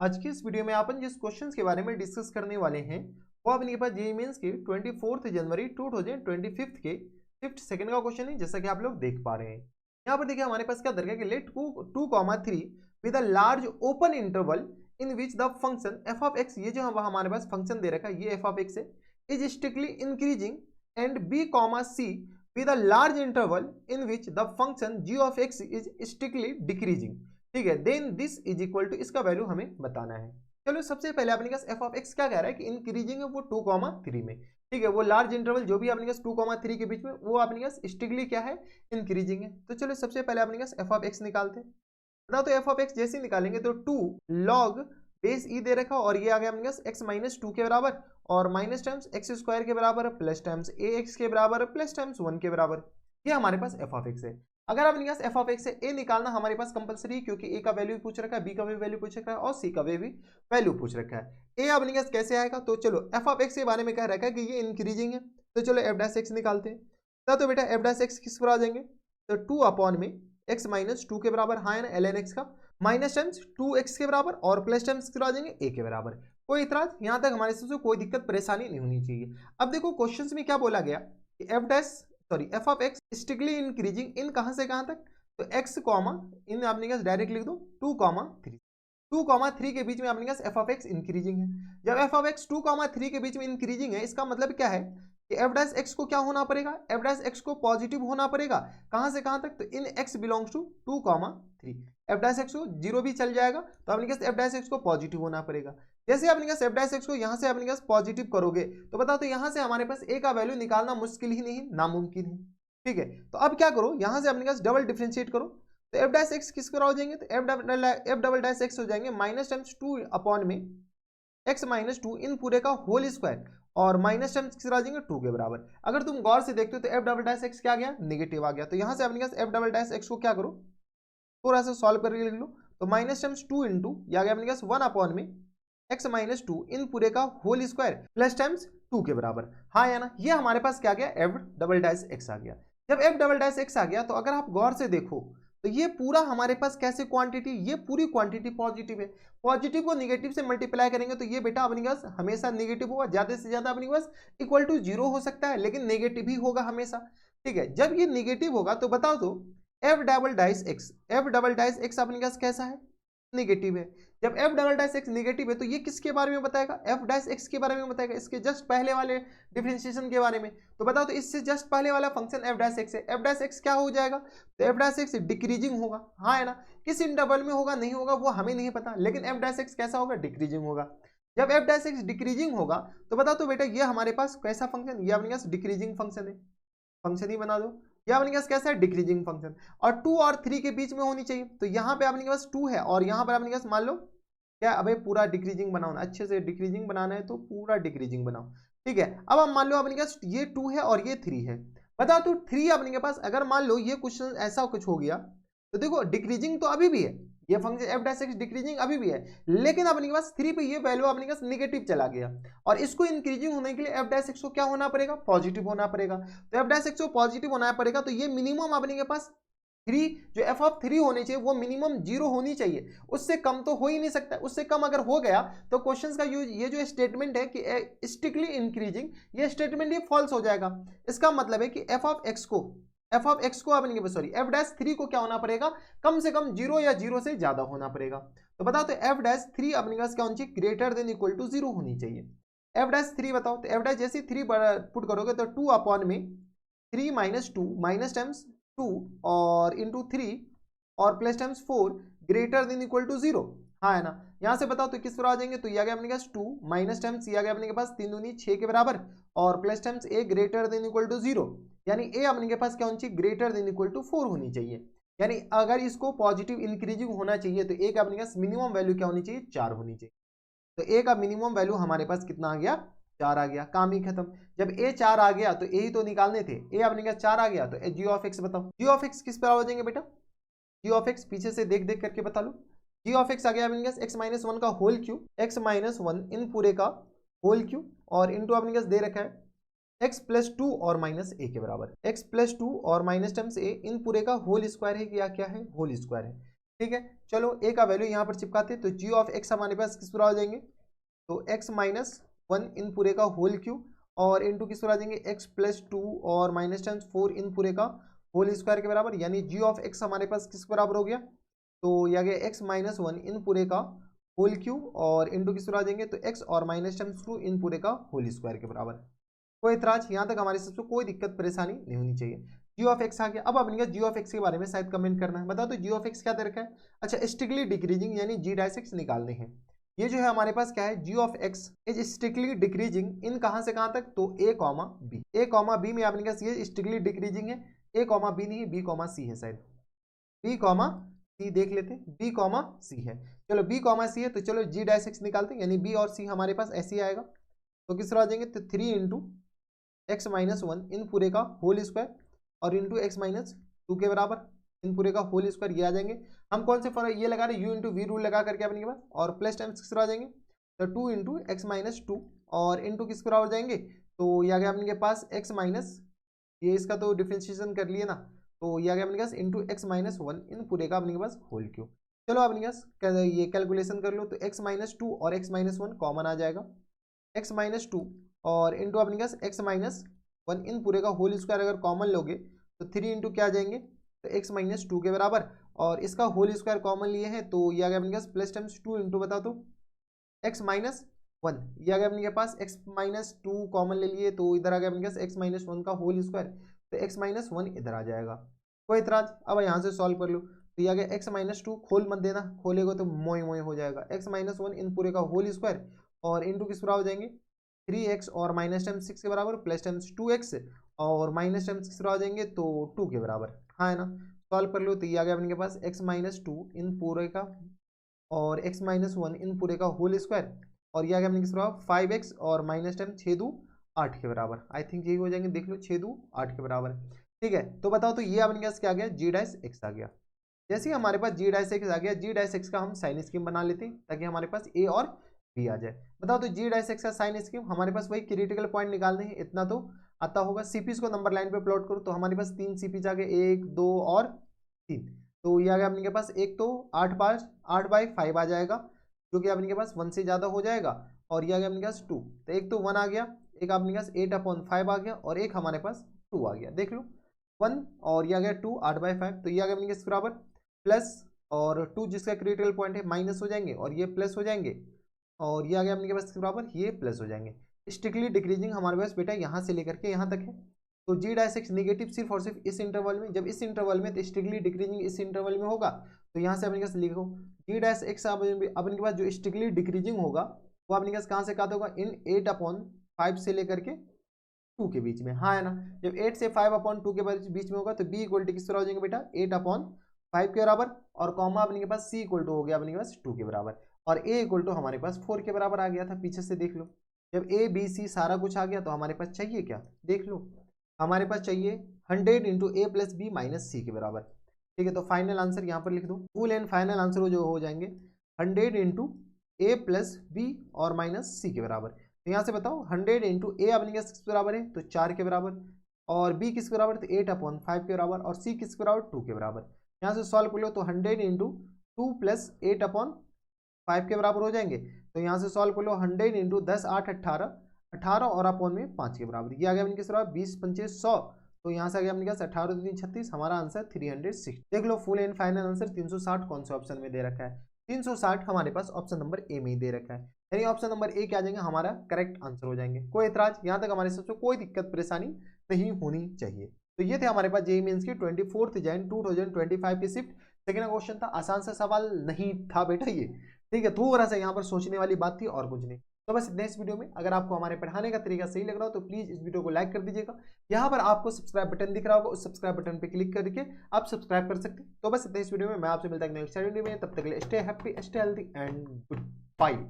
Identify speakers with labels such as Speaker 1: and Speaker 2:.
Speaker 1: आज की इस वीडियो में अपन जिस क्वेश्चंस के बारे में डिस्कस करने वाले हैं वो अपने पास जेईई मेंस के 24 जनवरी 2025 के शिफ्ट सेकंड का क्वेश्चन है, जैसा कि आप लोग देख पा रहे हैं। यहाँ पर देखिए हमारे पास क्या दर है कि let 2,3 with a large open interval in which the function f of x, ये जो हमारे पास फंक्शन दे रखा है ये एफ ऑफ एक्स है, is strictly increasing and b comma c with a large interval in which the function g of x is strictly decreasing. ठीक है, then this is equal to, इसका वैल्यू हमें बताना है। चलो सबसे पहले अपने पास एफ ऑफ एक्स क्या कह रहा है कि इंक्रीजिंग है वो 2,3 में। ठीक है, वो लार्ज इंटरवल जो भी अपने पास 2,3 के बीच में वो अपने पास स्ट्रिक्टली क्या है, इंक्रीजिंग है। तो चलो सबसे पहले अपने पास एफ ऑफ एक्स निकालते हैं। बताओ तो एफ ऑफ एक्स जैसे निकालेंगे तो 2 लॉग बेस ई दे रखा और ये आ गया अपने पास एक्स माइनस 2 के बराबर और माइनस टाइम्स एक्स स्क्वायर के बराबर प्लस टाइम्स ए एक्स के बराबर प्लस टाइम्स 1 के बराबर। ये हमारे पास एफ ऑफ एक्स है। अगर अपने पास एफ ऑफ एक्स से ए निकालना हमारे पास कंपलसरी है, क्योंकि ए का वैल्यू पूछ रखा है, बी का भी वैल्यू पूछ रखा है और सी का भी वैल्यू पूछ रखा है। ए अपने पास कैसे आएगा, तो चलो एफ ऑफ एक्स के बारे में कह रखा है कि ये इंक्रीजिंग है, तो चलो एफ डैश एक्स निकालते हैं। तो बेटा एफ डैश एक्स किस पर आ जाएंगे, तो 2 अपॉन में एक्स माइनस 2 के बराबर, हाँ है ना, एल एन एक्स का माइनस टाइम्स 2x के बराबर और प्लस टाइम्स कितना आ जाएंगे ए के बराबर। कोई इतराज, यहां तक हमारे से कोई दिक्कत परेशानी नहीं होनी चाहिए। अब देखो क्वेश्चंस में क्या बोला गया कि F of x strictly increasing in कहां से कहां तक, तो x कॉमा इन आपने क्या डायरेक्ट लिख दो 2,3, 2,3 के बीच में आपने एफ ऑफ एक्स इंक्रीजिंग है। जब एफ ऑफ एक्स 2,3 के बीच में इंक्रीजिंग है, इसका मतलब क्या है कि एफ डैश एक्स को क्या होना पड़ेगा, एफ डैश एक्स को पॉजिटिव होना पड़ेगा। कहां से कहां तक, तो इन x belongs to 2,3, F dash X को जीरो भी चल जाएगा तो अपने एफ डैश एक्स को पॉजिटिव होना पड़ेगा। जैसे अपने एफ डैश एक्स को यहां से अपने पॉजिटिव करोगे तो बताओ तो यहां से हमारे पास ए का वैल्यू निकालना मुश्किल ही नहीं, नामुमकिन है। ठीक है, तो अब क्या करो, यहां से अपने डबल डिफ्रेंशिएट करो, तो एफ डैश एक्स किस पर हो जाएंगे, तो एफ डबल डैश एक्स हो जाएंगे माइनस टाइम्स 2 अपॉन में एक्स माइनस 2 इन पूरे का होल स्क्वायर और माइनस टाइम्स किस आ जाएंगे 2 के बराबर। अगर तुम गौर से देखते हो तो एफ डबल डैश एक्स क्या आ गया, नेगेटिव आ गया। तो यहां से अपने पास एफ डबल डैश एक्स को क्या करो, थोड़ा सा सॉल्व करके लिख लो, तो माइनस टाइम्स 2 इंटू ये आ गया अपने पास 1 अपॉन में एक्स माइनस 2 इन पूरे का होल स्क्वायर प्लस टाइम्स 2 के बराबर। हाँ या ना, ये हमारे पास क्या गया, एफ डबल डैश एक्स आ गया। जब एफ डबल डैश एक्स आ गया तो अगर आप गौर से देखो तो ये पूरा हमारे पास कैसे क्वांटिटी, ये पूरी क्वांटिटी पॉजिटिव है। पॉजिटिव को निगेटिव से मल्टीप्लाई करेंगे तो ये बेटा अपने पास हमेशा निगेटिव होगा, ज्यादा से ज्यादा अपने पास इक्वल टू 0 हो सकता है, लेकिन नेगेटिव ही होगा हमेशा। ठीक है, जब ये निगेटिव होगा तो बताओ तो एफ डबल डैश एक्स अपने पास कैसा है, नेगेटिव है। जब F double dash x negative है तो ये किसके बारे में बताएगा, एफ डैश एक्स के बारे में बताएगा, इसके जस्ट पहले वाले डिफरेंशिएशन के बारे में। तो बताओ तो इससे जस्ट पहले वाला फंक्शन एफ डैश एक्स है, एफ डैश एक्स क्या हो जाएगा, तो एफ डैश एक्स डिक्रीजिंग होगा। हाँ है ना, किस इंटरवल में होगा नहीं होगा वो हमें नहीं पता, लेकिन एफ डैश एक्स कैसा होगा, डिक्रीजिंग होगा। जब एफ डैश एक्स डिक्रीजिंग होगा तो बताओ तो बेटा ये हमारे पास कैसा फंक्शन, ये अपने पास डिक्रीजिंग फंक्शन है, फंक्शन ही बना दो। यह अपने पास कैसा है, डिक्रीजिंग फंक्शन, और 2 और 3 के बीच में होनी चाहिए। तो यहाँ पे अपने पास 2 है और यहाँ पर अपने पास मान लो क्या, अबे पूरा डिक्रीजिंग बनाओ ना, अच्छे से डिक्रीजिंग बनाना है तो पूरा डिक्रीजिंग बनाओ। ठीक है, अब हम मान लो अपने पास ये 2 है और ये 3 है। बताओ तो 3 अपने पास अगर मान लो ये क्वेश्चन ऐसा कुछ हो गया तो देखो डिक्रीजिंग तो अभी भी है, ये function F dash x decreasing अभी भी है, लेकिन अपने पास 3 पे ये वैल्यू अपने पास नेगेटिव चला गया और इसको इंक्रीजिंग होने के लिए एफ डैश एक्स को क्या होना पड़ेगा, पॉजिटिव होना पड़ेगा। तो एफ डैश एक्स को पॉजिटिव होना पड़ेगा तो ये मिनिमम अपने पास 3, जो एफ ऑफ 3 होनी चाहिए वो मिनिमम 0 होनी चाहिए, उससे कम तो हो ही नहीं सकता। उससे कम अगर हो गया तो क्वेश्चंस का ये जो स्टेटमेंट है कि स्ट्रिक्टली इंक्रीजिंग, ये स्टेटमेंट ये फॉल्स हो जाएगा। इसका मतलब है कि एफ ऑफ एक्स को अपने सॉरी एफ डैश 3 को क्या होना पड़ेगा, कम से कम 0 या 0 से ज्यादा होना पड़ेगा। तो बताओ तो एफ डैश 3 अपने पास क्या होनी चाहिए, ग्रेटर देन इक्वल टू 0 होनी चाहिए। एफ डैश 3 बताओ, तो एफ डैश जैसे 3 पुट करोगे तो 2 अपॉन में 3 माइनस 2 माइनस टाइम्स 2 और इंटू 3 और plus times 4 greater than equal to 0। हाँ है ना, यहां से बताओ तो किस पर आ जाएंगे, तो ये आ गया अपने पास 2 माइनस टाइम्स ये आ गया अपने के पास 3 दूनी 6 के बराबर और plus times A greater than equal to 0, यानी ए अपने के पास क्या होनी चाहिए, ग्रेटर देन इक्वल टू 4 होनी चाहिए। यानी अगर इसको पॉजिटिव इंक्रीजिंग होना चाहिए तो ए का अपने पास मिनिमम वैल्यू क्या होनी चाहिए, 4 होनी चाहिए। तो ए का मिनिमम वैल्यू हमारे पास कितना आ गया, 4 आ गया, काम ही खत्म। जब ए 4 आ गया तो ए ही तो निकालने थे, ए अपने का 4 आ गया तो जी ऑफ एक्स बताओ, जी ऑफ एक्स किस पर हो जाएंगे बेटा, जी ऑफ एक्स पीछे से देख देख करके बता लो। जी ऑफ एक्स आ गया अपने पास एक्स माइनस 1 का होल क्यूब, एक्स माइनस 1 इन पूरे का होल क्यूब और इनटू अपने पास दे रखा है एक्स प्लस 2 और माइनस ए के बराबर, एक्स प्लस 2 और माइनस टर्म्स ए इन पूरे का होल स्क्वायर है कि या क्या है, होल स्क्वायर है। ठीक है, चलो ए का वैल्यू यहाँ पर चिपकाते हैं, तो जी ऑफ एक्स हमारे पास किस पूरा हो जाएंगे, तो x माइनस 1 इन पूरे का होल क्यूब और इंटू किस पूरा आ जाएंगे x प्लस 2 और माइनस टाइम्स 4 इन पूरे का होल स्क्वायर के बराबर, यानी जी ऑफ एक्स हमारे पास किस बराबर हो गया, तो यह आ गया x माइनस 1 इन पूरे का होल क्यूब और इंटू किस पूरा आ जाएंगे, तो x और माइनस टाइम्स 2 इन पूरे का होल स्क्वायर के बराबर। कोई इतराज, यहाँ तक हमारे सबसे कोई दिक्कत परेशानी नहीं होनी चाहिए। जी ऑफ एक्स आ गया। अब अपने जी ऑफ एक्स के बारे में शायद कमेंट करना है, बताओ तो जी ऑफ एक्स क्या दे रखा है। अच्छा, स्ट्रिक्टली डिक्रीजिंग यानी जी डैश एक्स निकालने हैं। ये जो है हमारे पास क्या है, g of x is strictly decreasing in कहां से कहां तक, तो a comma b. A comma b में आपने क्या, ये स्ट्रिक्टली डिक्रीजिंग है, ए कॉमा बी नहीं है, बी कॉमा सी है शायद, बी कॉमा सी देख लेते हैं, बी कॉमा सी है। चलो बी कॉमा सी है, तो चलो जी डैश एक्स निकालते हैं, यानी बी और सी हमारे पास ऐसे ही आएगा। तो किस तरह आ जाएंगे, तो 3 इंटू एक्स माइनस 1 इन पूरे का होल स्क्वायर और इंटू एक्स माइनस 2 के बराबर इन पूरे का होल स्क्वायर, ये आ जाएंगे। हम कौन से फॉर्म ये लगा रहे हैं, यू इंटू वी रूल लगा करके अपने के पास, और प्लस टाइम्स किस तरह आ जाएंगे, तो 2 इंटू एक्स माइनस 2 और इंटू किस बराबर जाएंगे, तो ये आ गया अपने के पास एक्स माइनस, ये इसका तो डिफ्रेंशिएशन कर लिए ना, तो ये आ गया अपने पास इंटू एक्स माइनस 1 इन पूरे का अपने के पास होल क्यूब। चलो अपने पास ये कैलकुलेशन कर लो, तो एक्स माइनस 2 और एक्स माइनस 1 कॉमन आ जाएगा, एक्स माइनस 2 और इंटू अपने पास एक्स माइनस 1 इन पूरे का होल स्क्वायर अगर कॉमन लोगे तो 3 इंटू क्या आ जाएंगे, तो एक्स माइनस 2 के बराबर, और इसका होल स्क्वायर कॉमन लिए हैं, तो ये आ गया अपने पास प्लस टाइम्स 2 इंटू बता दो एक्स माइनस 1, ये आ गया अपने के पास एक्स माइनस 2 कॉमन ले लिए, तो इधर आ गया अपने पास एक्स माइनस 1 का होल स्क्वायर, तो एक्स माइनस 1 इधर आ जाएगा। कोई इतराज, अब यहाँ से सॉल्व कर लो, तो ये आ गया एक्स माइनस 2, खोल मत देना, खोलेगा तो मोए मोए हो जाएगा, एक्स माइनस 1 इन पूरे का होल स्क्वायर और इंटू किस बराबर हो जाएंगे 3x और माइनस टाइम्स 6 के बराबर प्लस टाइम्स 2x और माइनस टाइम्स 6 बराबर आ जाएंगे, तो 2 के बराबर, हाँ है ना। सॉल्व कर लो, तो ये आ गया अपने के पास x माइनस 2 इन पूरे का और x माइनस 1 इन पूरे का होल स्क्वायर, और ये आ गया अपने किस बराबर 5x और माइनस टाइम 6 2 8 के बराबर। आई थिंक यही हो जाएंगे, देख लो 6 2 8 के बराबर। ठीक है, तो बताओ तो ये अपने पास क्या आ गया, जी डैश एक्स आ गया। जैसे ही हमारे पास जी डैश एक्स आ गया, जी डैश एक्स का हम साइन स्कीम बना लेते हैं ताकि हमारे पास ए और बी आ जाए। बताओ तो जी डैश एक्स का साइन स्कीम, हमारे पास वही क्रिटिकल पॉइंट निकालने हैं, इतना तो आता होगा। सीपीज को नंबर लाइन पे प्लॉट करो, तो हमारे पास 3 सीपीज आ गए, 1 2 और 3, तो ये आ गया अपने के पास एक तो 8/5 आ जाएगा, जो कि अपने के पास 1 से ज़्यादा हो जाएगा, और ये आ गया अपने पास 2, तो एक तो 1 आ गया, एक अपने पास 8/5 आ गया, और एक हमारे पास 2 आ गया, देख लो 1 और ये आ गया 2 8/5, तो ये आ गया अपने के बराबर प्लस और 2 जिसका क्रिटिकल पॉइंट है माइनस हो जाएंगे और ये प्लस हो जाएंगे, और ये आ गया अपने के पास बराबर ये प्लस हो जाएंगे। स्ट्रिक्टली डिक्रीजिंग हमारे पास बेटा यहाँ से लेकर के यहाँ तक है, तो जी डैश एक्स नेगेटिव सिर्फ और सिर्फ इस इंटरवल में, जब इस इंटरवल में तो स्ट्रिक्टली डिक्रीजिंग इस इंटरवल में होगा, तो यहाँ से अपने पास लिखो जी डैश एक्स अपने के पास जो स्ट्रिक्टली डिक्रीजिंग होगा वो अपने पास कहाँ से कहा होगा, इन 8/5 से लेकर के 2 के बीच में, हाँ है ना। जब 8 से 5/2 के बीच में होगा तो बी इक्वल टू किस तरह हो जाएंगे बेटा 8/5 के बराबर, और कॉमा अपने के पास सी इक्वल टू हो गया अपने के पास 2 के बराबर, और ए इक्वल टू हमारे पास 4 के बराबर आ गया था, पीछे से देख लो। जब ए बी सी सारा कुछ आ गया तो हमारे पास चाहिए क्या, देख लो हमारे पास चाहिए 100 इंटू ए प्लस बी माइनस सी के बराबर। ठीक है, तो फाइनल आंसर यहाँ पर लिख दो, फुल एंड फाइनल आंसर जो हो जाएंगे 100 इंटू ए प्लस बी और माइनस सी के बराबर। तो यहाँ से बताओ 100 इंटू ए अपने किस बराबर है, तो 4 के बराबर, और बी किस बराबर, तो 8/5 के बराबर, और सी किस बराबर 2 के बराबर। यहाँ से सॉल्व कर लो, तो 100 इंटू 2 प्लस 8/5 के बराबर हो जाएंगे, तो यहाँ से सॉल्व कर लो 100 इंटू 10 8 18 18 और अपॉन में 5 के बराबर, ये आ गया अपने किस बराबर 20 5 100, तो यहाँ से आ गया अपने पास 18 3 36, हमारा आंसर 360। देख लो फुल एंड फाइनल आंसर 360 कौन से ऑप्शन में दे रखा है, 360 हमारे पास ऑप्शन नंबर ए में ही दे रखा है, यानी ऑप्शन नंबर ए क्या आ जाएंगे हमारा करेक्ट आंसर हो जाएंगे। कोई एतराज, यहाँ तक हमारे सबसे कोई दिक्कत परेशानी नहीं होनी चाहिए। तो ये थे हमारे पास जेईई मेंस की 24 जैन 2025 की शिफ्ट सेकंड क्वेश्चन था, आसान सा सवाल नहीं था बेटा ये, ठीक है, थोड़ा सा यहाँ पर सोचने वाली बात थी और कुछ नहीं। तो बस इतने इस वीडियो में, अगर आपको हमारे पढ़ाने का तरीका सही लग रहा हो तो प्लीज इस वीडियो को लाइक कर दीजिएगा, यहाँ पर आपको सब्सक्राइब बटन दिख रहा होगा, उस सब्सक्राइब बटन पे क्लिक करके आप सब्सक्राइब कर सकते हैं। तो बस इतने इस वीडियो में, मैं आपसे मिलता हूं नेक्स्ट वीडियो में, तब तक के लिए stay happy stay healthy and good bye.